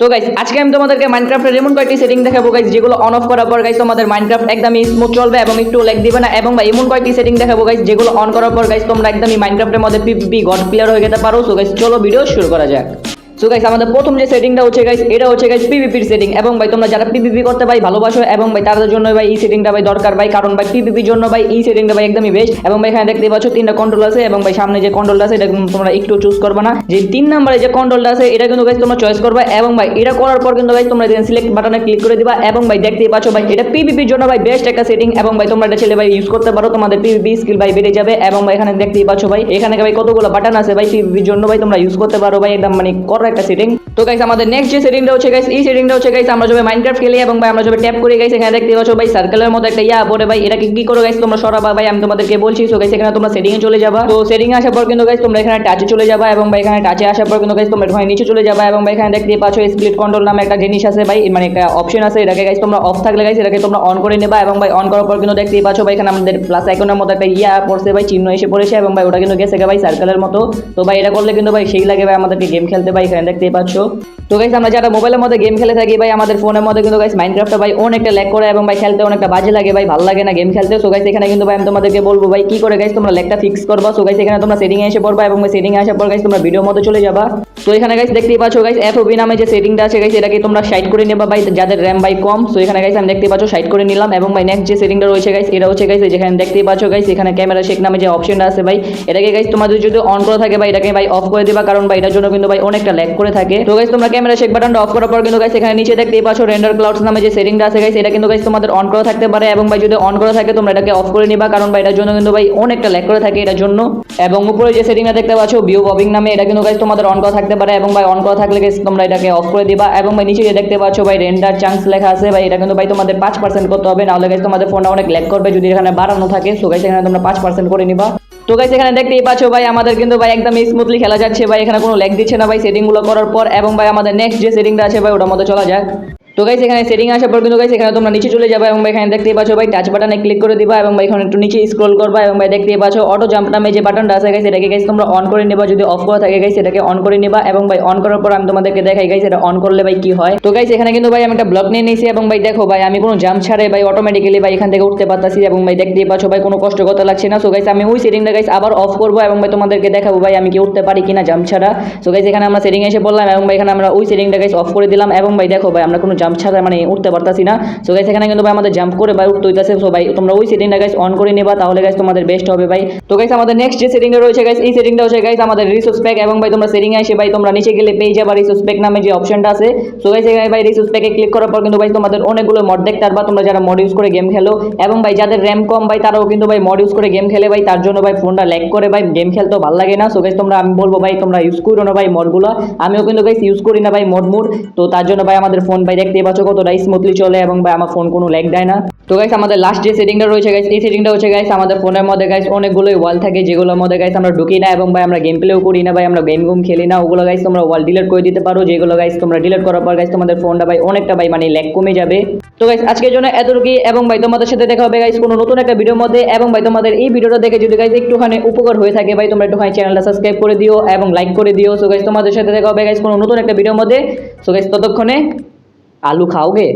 তো গাইস আজকে আমি তোমাদেরকে মাইনক্রাফটের এমন কয়েকটি সেটিং দেখাবো গাইস যেগুলো অন অফ করার পর গাইস তোমাদের মাইনক্রাফট একদমই স্মুথ চলবে এবং একটু ল্যাগ দিবে না। এবং ভাই এমন কয়েকটি সেটিং দেখাবো গাইস যেগুলো অন করার পর গাইস তোমরা একদমই মাইনক্রাফটের মধ্যে পিভিপি গড প্লেয়ার হয়ে যেতে পারো। সো গাইস চলো ভিডিও শুরু করা যাক। সো গাইস আমাদের প্রথম যে সেটিংটা হচ্ছে গাইস এটা হচ্ছে গাইস পিভিপির সেটিং। এবং ভাই তোমরা যারা পিভিপি করতে ভাই ভালোবাসো এবং ভাই তাদের জন্য ভাই এই সেটিংটা ভাই দরকার ভাই, কারণ ভাই পিভিপির জন্য ভাই এই সেটিংটা ভাই একদমই বেস্ট। এবং ভাই এখানে দেখতে পাচ্ছ তিনটা কন্ট্রোল আছে এবং ভাই সামনে যে কন্ট্রোলটা আছে এটা তোমরা একটু চুজ করবে না, যে 3 নম্বরে যে কন্ট্রোলটা আছে এটা কিন্তু গাইস তোমরা চয়েস করবে। এবং ভাই এটা করার পর কিন্তু গাইস তোমরা সিলেক্ট বাটনে ক্লিক করে দিবা। এবং ভাই দেখতেই পাচ্ছ ভাই এটা পিভিপির জন্য ভাই বেস্ট একটা সেটিং। এবং ভাই তোমরা এটা ছেলে ভাই ইউজ করতে পারো, তোমাদের পিভিপি স্কিল ভাই বেড়ে যাবে। এবং ভাই এখানে দেখতেই পাচ্ছ ভাই এখানে ভাই কতগুলো বাটন আছে ভাই পিভিপির জন্য ভাই তোমরা ইউজ করতে পারো ভাই, একদম মানে করার একটা সেটিং। তো গাইস আমাদের নেক্সট যে সেটিংটা হচ্ছে গাইস এই সেটিংটা হচ্ছে গাইস আমরা যবে মাইনক্রাফট খেলি এবং ভাই আমরা যবে ট্যাপ করি গাইস এখানে দেখতে পাচ্ছ ভাই সার্কেলের মতো একটা পড়ে ভাই, এটাকে কি করো গাইস তোমরা সরাবা ভাই, আমি তোমাদেরকে বলছি। সো গাইস এখানে তোমরা সেটিং এ চলে যাবা। তো সেটিং এ আসার পর কিন্তু গাইস তোমরা এখানে টাচে চলে যাবা এবং ভাই এখানে টাচে আসার পর কিন্তু গাইস তোমরা এখানে নিচে চলে যাবা। এবং ভাই এখানে দেখতে পাচ্ছ স্প্লিট কন্ট্রোল নামে একটা জিনিস আছে ভাই, মানে একটা অপশন আছে, এটাকে গাইস তোমরা অফ থাকলে গাইস এটাকে তোমরা অন করে নেবা। এবং ভাই অন করার পর কিন্তু দেখতেই পাচ্ছ ভাই এখানে আমাদের প্লাস আইকনের মতো একটা পড়ছে ভাই, চিহ্ন এসে পড়েছে এবং ভাই ওটা কিন্তু গেছে ভাই সার্কেলের মতো। তো ভাই এটা করলে কিন্তু ভাই সেই লাগে ভাই আমাদেরকে গেম খেলতে ভাই, এখানে দেখতেই পাচ্ছ। তো গাইস আমরা যারা মোবাইলের মধ্যে গেম খেলে থাকি ভাই আমাদের ফোনের মধ্যে কিন্তু গাইস মাইনক্রাফটটা ভাই অনেকটা ল্যাগ করে এবং ভাই খেলতে অনেকটা বাজে লাগে ভাই, ভালো লাগে না গেম খেলতে। সো গাইস এখানে কিন্তু ভাই আমি তোমাদেরকে বলবো ভাই কি করে গাইস তোমরা ল্যাগটা ফিক্স করবা। সো গাইস এখানে তোমরা সেটিং এ এসে পড়বা এবং সেটিং এ আসার পর গাইস তোমরা ভিডিওর মধ্যে চলে যাবা। তো এখানে গাইস দেখতেই পাচ্ছ গাইস এফওবি নামে যে সেটিংটা আছে গাইস এটাকে তোমরা সাইড করে নেবা ভাই, যাদের র‍্যাম ভাই কম। সো এখানে গাইস আমি দেখতে পাচ্ছ সাইড করে নিলাম। এবং ভাই নেক্সট যে সেটিংটা রয়েছে গাইস এটা হচ্ছে গাইস যেখানে দেখতেই পাচ্ছ গাইস এখানে ক্যামেরা শেক নামে যে অপশনটা আছে ভাই, এটাকে গাইস তোমাদের যদি অন করা থাকে ভাই এটাকে ভাই অফ করে দিবা, কারণ ভাই এটার জন্য কিন্তু ভাই অনেকটা ল্যাগ করে থাকে। তো গাইস তোমরা ক্যামেরা শেক বাটনটা অফ করার পর কিন্তু গাইস এখানে নিচে দেখতেই পাচ্ছ রেন্ডার ক্লাউডস নামে যে সেটিংটা আছে গাইস এটা কিন্তু গাইস তোমাদের অন করা থাকতে পারে। এবং ভাই যদি অন করা থাকে তোমরা এটাকে অফ করে নিবা, কারণ ভাই এটার জন্য কিন্তু ভাই অনেকটা ল্যাগ করে থাকে এটার জন্য। এবং উপরে যে সেটিংটা দেখতে পাচ্ছ ভিউ ববিং নামে, এটা কিন্তু গাইস তোমাদের অন করা থাকতে পারে এবং ভাই অন করা থাকলে গাইস তোমরা এটাকে অফ করে দিবা। এবং ভাই নিচে যে দেখতে পাচ্ছ ভাই রেন্ডার চান্স লেখা আছে ভাই, এটা কিন্তু ভাই তোমাদের 5% করতে হবে, নাহলে গাইস তোমাদের ফোনটা অনেক ল্যাগ করবে যদি এখানে বাড়ানো থাকে। সো গাইস এখানে তোমরা 5% করে নিবা। তো গাইস এখানে দেখতেই পাচ্ছ ভাই আমাদের কিন্তু ভাই একদম স্মুথলি খেলা যাচ্ছে ভাই, এখানে কোনো ল্যাগ দিচ্ছে না ভাই সেটিংগুলো করার পর। এবং ভাই আমাদের নেক্সট যে সেটিংটা আছে ভাই ওটার মধ্যে চলা যাক। তো গাইস এখানে সেটিং আসার পর কিন্তু গাইস এখানে তোমরা নিচে চলে যাবে এবং ভাই এখানে দেখতেই পাচ্ছ ভাই টাচ বাটনে ক্লিক করে দিবা। এবং ভাই এখানে একটু নিচে স্ক্রল করবা এবং ভাই দেখতেই পাচ্ছ অটো জাম্প নামে যে বাটনটা আছে গাইস এটাকে গাইস তোমরা অন করে নেবা, যদি অফ করা থাকে গাইস এটাকে অন করে নেবা। এবং ভাই অন করার পর আমি তোমাদেরকে দেখাই গাইস এটা অন করলে ভাই কি হয়। তো গাইস এখানে কিন্তু ভাই আমি একটা ব্লক নিয়ে নিয়েছি এবং ভাই দেখো ভাই আমি কোনো জাম্প ছাড়াই ভাই অটোমেটিক্যালি ভাই এখান থেকে উঠতে পারতাছি। এবং ভাই দেখতেই পাচ্ছ ভাই কোনো কষ্ট করতে লাগছে না। সো গাইস আমি ওই সেটিংটা গাইস আবার অফ করব এবং ভাই তোমাদেরকে দেখাবো ভাই আমি কি উঠতে পারি কিনা জাম্প ছাড়া। সো গাইস এখানে আমরা সেটিং এসে বললাম এবং ভাই এখানে আমরা ওই সেটিংটা গাইস অফ করে দিলাম। এবং ভাই দেখো ভাই আমরা কোনো জাম্প ছাড়া মানে উঠতে পারতাছি না। সো গাইস এখানে কিন্তু ভাই আমাদের জাম্প করে ভাই উঠতে হইতাছে। সো ভাই তোমরা ওই সেটিংটা গাইস অন করে নেবা, তাহলে গাইস তোমাদের বেস্ট হবে ভাই। তো গাইস আমাদের নেক্সট যে সেটিংটা রয়েছে গাইস এই সেটিংটা হচ্ছে গাইস আমাদের রিসোর্স প্যাক। এবং ভাই তোমরা সেটিং এ এসে ভাই তোমরা নিচে গেলে পেয়ে যাবা রিসোর্স প্যাক নামে যে অপশনটা আছে। সো গাইস এখানে ভাই রিসোর্স প্যাকে ক্লিক করার পর কিন্তু ভাই তোমাদের অনেকগুলো মড দেখতে পারবা, তোমরা যারা মড ইউজ করে গেম খেলো। এবং ভাই যাদের র‍্যাম কম ভাই তারাও কিন্তু ভাই মড ইউজ করে গেম খেলে ভাই, তার জন্য ভাই ফোনটা ল্যাগ করে ভাই, গেম খেলতেও ভালো লাগে না। সো গাইস তোমরা আমি বলবো ভাই তোমরা ইউজ করো না ভাই মডগুলো, আমিও কিন্তু গাইস ইউজ করি না ভাই মড। তো তার জন্য ভাই আমাদের ফোন ভাই দেখতেই পাচ্ছ কতটা স্মুথলি চলে এবং ভাই আমার ফোন কোনো ল্যাগ দেয় না। তো গাইস আমাদের লাস্ট যে সেটিংটা রয়েছে গাইস এই সেটিংটা হচ্ছে গাইস আমাদের ফোনের মধ্যে গাইস অনেকগুলোই ওয়াল থাকে যেগুলোর মধ্যে গাইস আমরা ঢুকি না এবং ভাই আমরা গেম প্লেও করি না ভাই, আমরা গেম খেলি না। ওগুলো গাইস তোমরা ওয়াল ডিলিট করে দিতে পারো, যেগুলো গাইস তোমরা ডিলিট করার পর গাইস তোমাদের ফোনটা ভাই অনেকটা ভাই মানে ল্যাগ কমে যাবে। তো গাইস আজকের জন্য এতটুকুই এবং ভাই তোমাদের সাথে দেখা হবে গাইস কোনো নতুন একটা ভিডিওর মধ্যে। এবং ভাই তোমাদের এই ভিডিওটা দেখে যদি গাইস একটুখানি উপকার হয়ে থাকে ভাই তোমরা একটুখানি চ্যানেলটা সাবস্ক্রাইব করে দিও এবং লাইক করে দিও। সো গাইস তোমাদের সাথে দেখা হবে গাইস কোনো নতুন একটা ভিডিওর মধ্যে। সো গাইস ততক্ষণে আলু খাওগে।